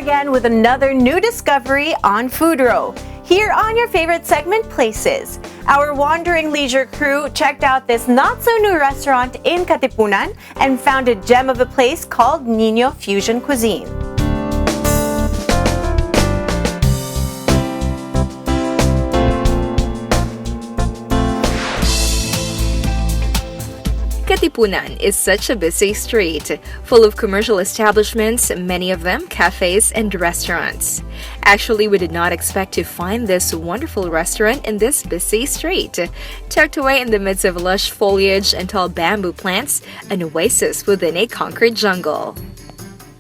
again with another new discovery on Food Row. Here on your favorite segment, Places. Our wandering leisure crew checked out this not-so-new restaurant in Katipunan and found a gem of a place called Ninyo Fusion Cuisine. Katipunan is such a busy street, full of commercial establishments, many of them cafes and restaurants. Actually, we did not expect to find this wonderful restaurant in this busy street. Tucked away in the midst of lush foliage and tall bamboo plants, an oasis within a concrete jungle.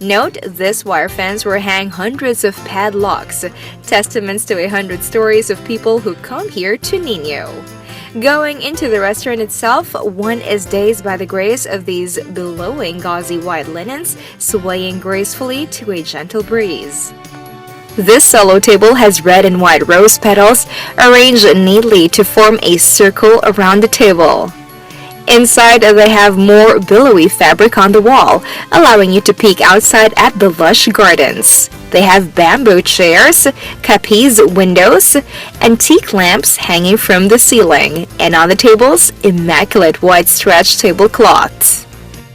Note, this wire fence will hang hundreds of padlocks, testaments to 100 stories of people who come here to Nino. Going into the restaurant itself, one is dazed by the grace of these billowing gauzy white linens swaying gracefully to a gentle breeze. This solo table has red and white rose petals arranged neatly to form a circle around the table. Inside, they have more billowy fabric on the wall, allowing you to peek outside at the lush gardens. They have bamboo chairs, capiz windows, antique lamps hanging from the ceiling, and on the tables, immaculate white stretched tablecloths.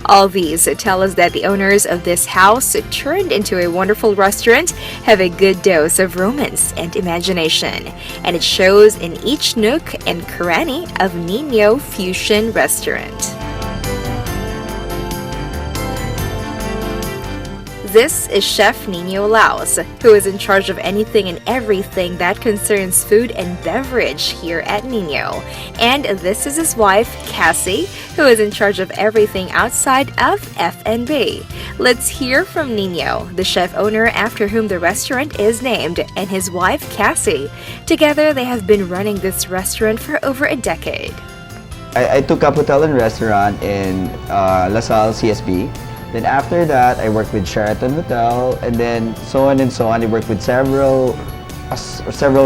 All these tell us that the owners of this house, turned into a wonderful restaurant, have a good dose of romance and imagination, and it shows in each nook and cranny of Ninyo Fusion Restaurant. This is Chef Nino Laos, who is in charge of anything and everything that concerns food and beverage here at Nino. And this is his wife, Cassie, who is in charge of everything outside of F&B. Let's hear from Nino, the chef owner after whom the restaurant is named, and his wife, Cassie. Together, they have been running this restaurant for over a decade. I took up hotel and restaurant in LaSalle, CSB. Then after that, I worked with Sheraton Hotel, and then so on and so on. I worked with several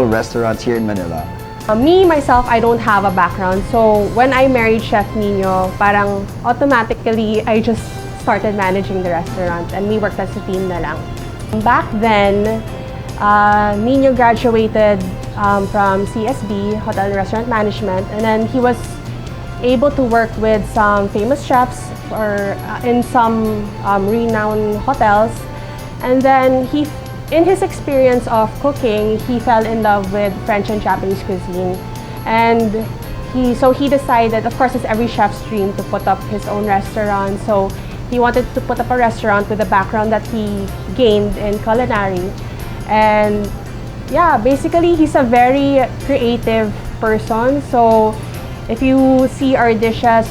restaurants here in Manila. Me, myself, I don't have a background. So when I married Chef Nino, parang automatically, I just started managing the restaurant and we worked as a team na lang. Back then, Nino graduated from CSB, Hotel and Restaurant Management, and then he was able to work with some famous chefs or in some renowned hotels, and then in his experience of cooking, he fell in love with French and Japanese cuisine, and he decided, of course, it's every chef's dream to put up his own restaurant. So he wanted to put up a restaurant with the background that he gained in culinary, and yeah, basically he's a very creative person. So if you see our dishes,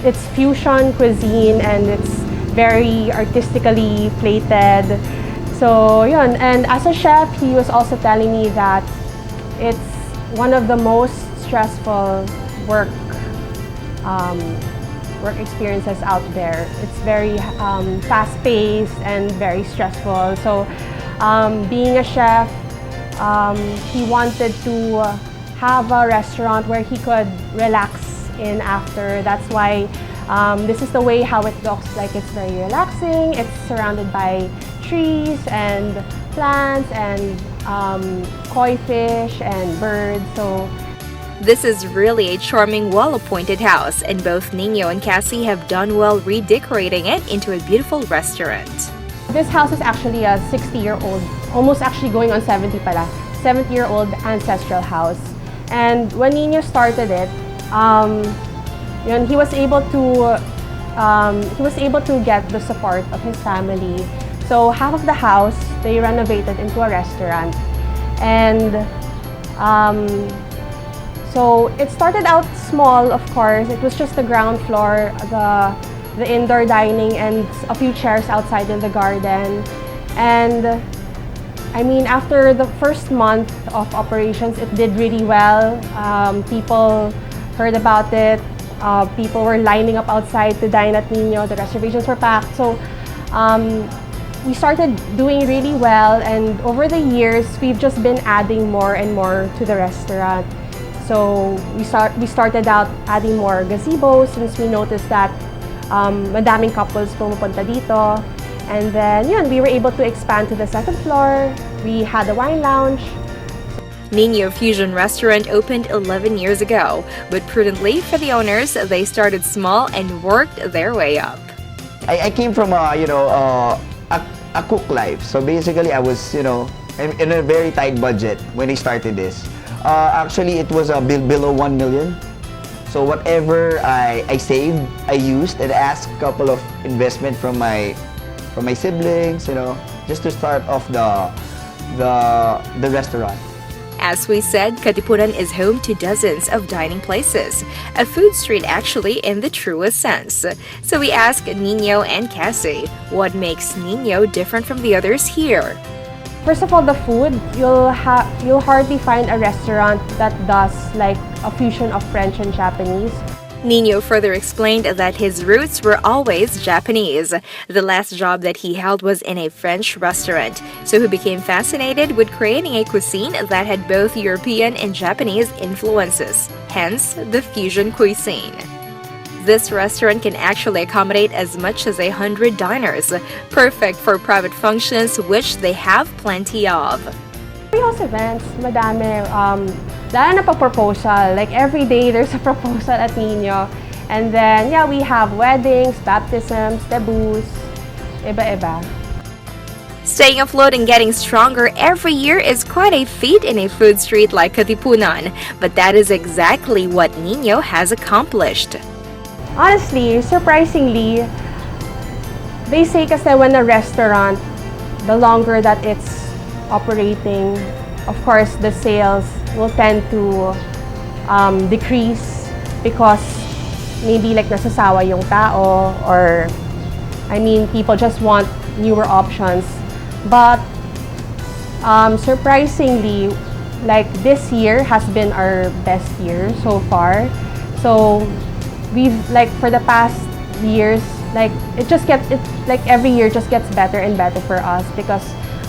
it's fusion cuisine and it's very artistically plated. So yun, and as a chef, he was also telling me that it's one of the most stressful work experiences out there. It's very fast-paced and very stressful. So being a chef, he wanted to have a restaurant where he could relax in after. That's why this is the way how it looks like. It's very relaxing. It's surrounded by trees and plants and koi fish and birds. So this is really a charming, well-appointed house, and both Nino and Cassie have done well redecorating it into a beautiful restaurant. This house is actually a 60-year-old, almost actually going on 70 pala, 70-year-old ancestral house. And when Nino started it, he was able to get the support of his family. So half of the house they renovated into a restaurant, and so it started out small. Of course, it was just the ground floor, the indoor dining, and a few chairs outside in the garden. And I mean, after the first month of operations, it did really well. People heard about it. People were lining up outside to dine at Nino. The reservations were packed. So we started doing really well. And over the years, we've just been adding more and more to the restaurant. So we started out adding more gazebos since we noticed that madaming couples pumupunta dito. And then, yun, we were able to expand to the second floor. We had a wine lounge. Ninyo Fusion Restaurant opened 11 years ago, but prudently for the owners, they started small and worked their way up. I came from a cook life. So basically, I was, in a very tight budget when I started this. Actually, it was below 1 million. So whatever I saved, I used and asked a couple of investment from my siblings, just to start off the restaurant. As we said, Katipunan is home to dozens of dining places, a food street actually in the truest sense. So we asked Nino and Cassie, what makes Nino different from the others here? First of all, the food, you'll hardly find a restaurant that does like a fusion of French and Japanese. Nino further explained that his roots were always Japanese. The last job that he held was in a French restaurant, so he became fascinated with creating a cuisine that had both European and Japanese influences, hence the fusion cuisine. This restaurant can actually accommodate as much as 100 diners, perfect for private functions, which they have plenty of. We host events, madami. Dahil na pa-proposal, like every day there's a proposal at Nino. And then, yeah, we have weddings, baptisms, debuts, iba-iba. Staying afloat and getting stronger every year is quite a feat in a food street like Katipunan, but that is exactly what Nino has accomplished. Honestly, surprisingly, they say kasi when a restaurant, the longer that it's operating, of course, the sales will tend to decrease because maybe like nasasawa yung tao, or people just want newer options. But surprisingly, like this year has been our best year so far. So we've like for the past years, like every year just gets better and better for us, because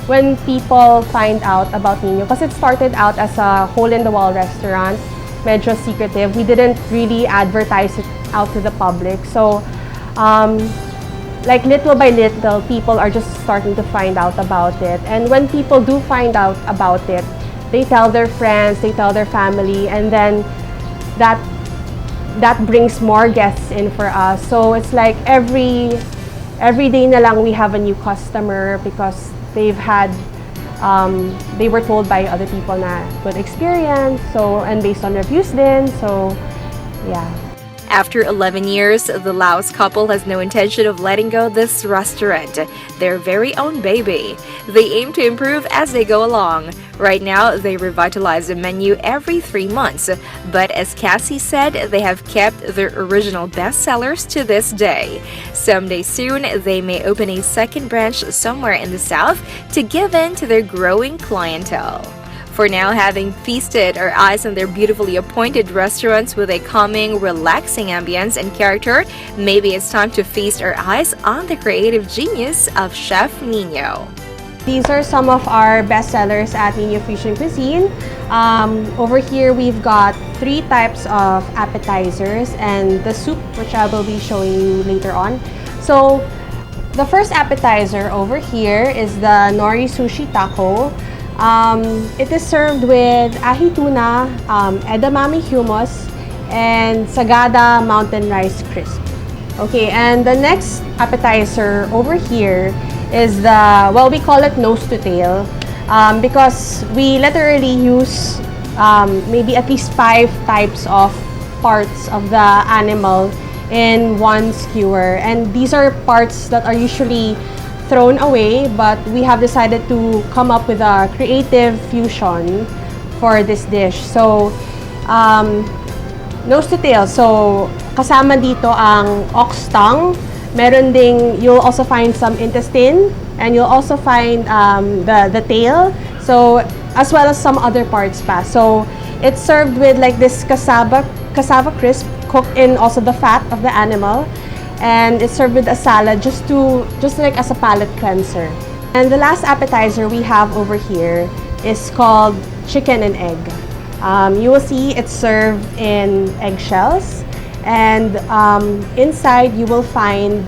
when people find out about Nino, because it started out as a hole-in-the-wall restaurant, medyo secretive. We didn't really advertise it out to the public. So, like little by little, people are just starting to find out about it. And when people do find out about it, they tell their friends, they tell their family, and then that brings more guests in for us. So it's like every day na lang we have a new customer, because they were told by other people na good experience, and based on reviews then, so yeah. After 11 years, the Laos couple has no intention of letting go this restaurant, their very own baby. They aim to improve as they go along. Right now, they revitalize the menu every 3 months, but as Cassie said, they have kept their original bestsellers to this day. Someday soon, they may open a second branch somewhere in the south to give in to their growing clientele. For now, having feasted our eyes on their beautifully appointed restaurants with a calming, relaxing ambience and character, maybe it's time to feast our eyes on the creative genius of Chef Nino. These are some of our best sellers at Ninyo Fusion Cuisine. Over here, we've got 3 types of appetizers and the soup, which I will be showing you later on. So, the first appetizer over here is the nori sushi taco. It is served with ahi tuna, edamame hummus, and sagada mountain rice crisp. Okay, and the next appetizer over here is we call it nose to tail, because we literally use maybe at least 5 types of parts of the animal in one skewer, and these are parts that are usually thrown away, but we have decided to come up with a creative fusion for this dish. So, nose to tail. So, kasama dito ang ox tongue. Meron ding, you'll also find some intestine, and you'll also find the tail. So, as well as some other parts pa. So, it's served with like this cassava crisp, cooked in also the fat of the animal. And it's served with a salad just like as a palate cleanser. And the last appetizer we have over here is called chicken and egg. You will see it's served in eggshells, and inside you will find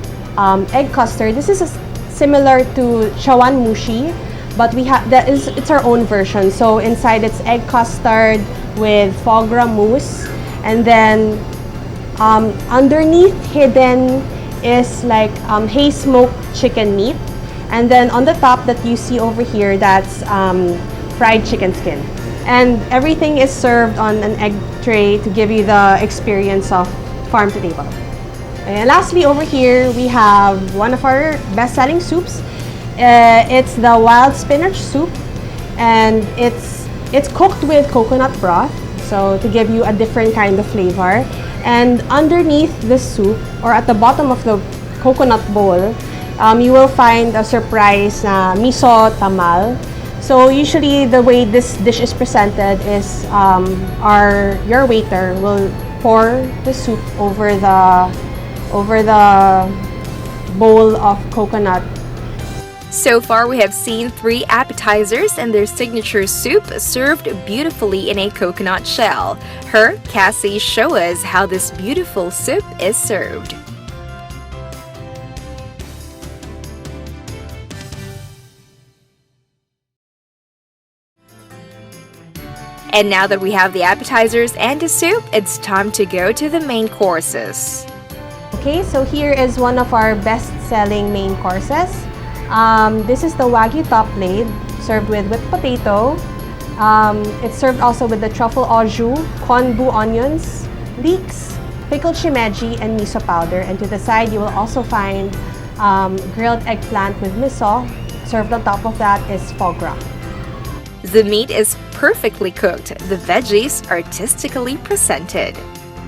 egg custard. This is a similar to chawan mushi, but it's our own version. So inside it's egg custard with foie gras mousse, and then underneath hidden is like hay smoked chicken meat, and then on the top that you see over here, that's fried chicken skin. And everything is served on an egg tray to give you the experience of farm to table. And lastly, over here we have one of our best-selling soups. It's the wild spinach soup, and it's cooked with coconut broth, so to give you a different kind of flavor. And underneath the soup, or at the bottom of the coconut bowl, you will find a surprise miso tamal. So usually the way this dish is presented is your waiter will pour the soup over the bowl of coconut. So far, we have seen 3 appetizers and their signature soup served beautifully in a coconut shell. Cassie, show us how this beautiful soup is served. And now that we have the appetizers and the soup, it's time to go to the main courses. Okay, so here is one of our best-selling main courses. This is the Wagyu top plate, served with whipped potato. It's served also with the truffle au jus, konbu onions, leeks, pickled shimeji, and miso powder. And to the side, you will also find grilled eggplant with miso. Served on top of that is foie gras. The meat is perfectly cooked, the veggies artistically presented.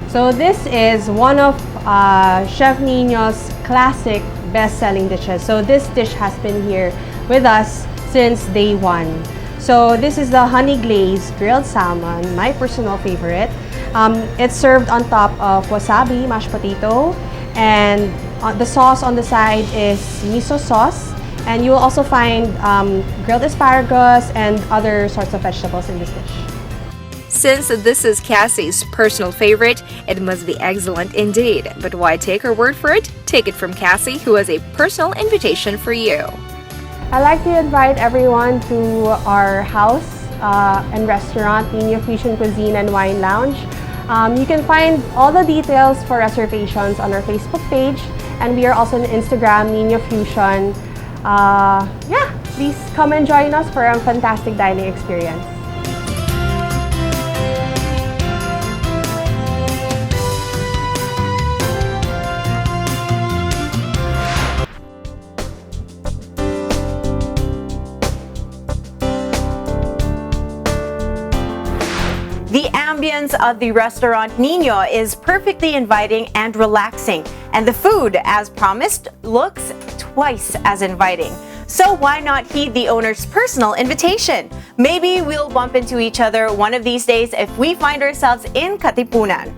So this is one of Chef Nino's classic best-selling dishes. So this dish has been here with us since day one. So this is the honey glazed grilled salmon, my personal favorite. It's served on top of wasabi, mashed potato, and the sauce on the side is miso sauce. And you will also find grilled asparagus and other sorts of vegetables in this dish. Since this is Cassie's personal favorite, it must be excellent indeed. But why take her word for it? Take it from Cassie, who has a personal invitation for you. I'd like to invite everyone to our house and restaurant, Ninyo Fusion Cuisine and Wine Lounge. You can find all the details for reservations on our Facebook page, and we are also on Instagram, Ninyo Fusion. Please come and join us for a fantastic dining experience. The ambience of the restaurant Nino is perfectly inviting and relaxing, and the food, as promised, looks twice as inviting. So why not heed the owner's personal invitation? Maybe we'll bump into each other one of these days if we find ourselves in Katipunan.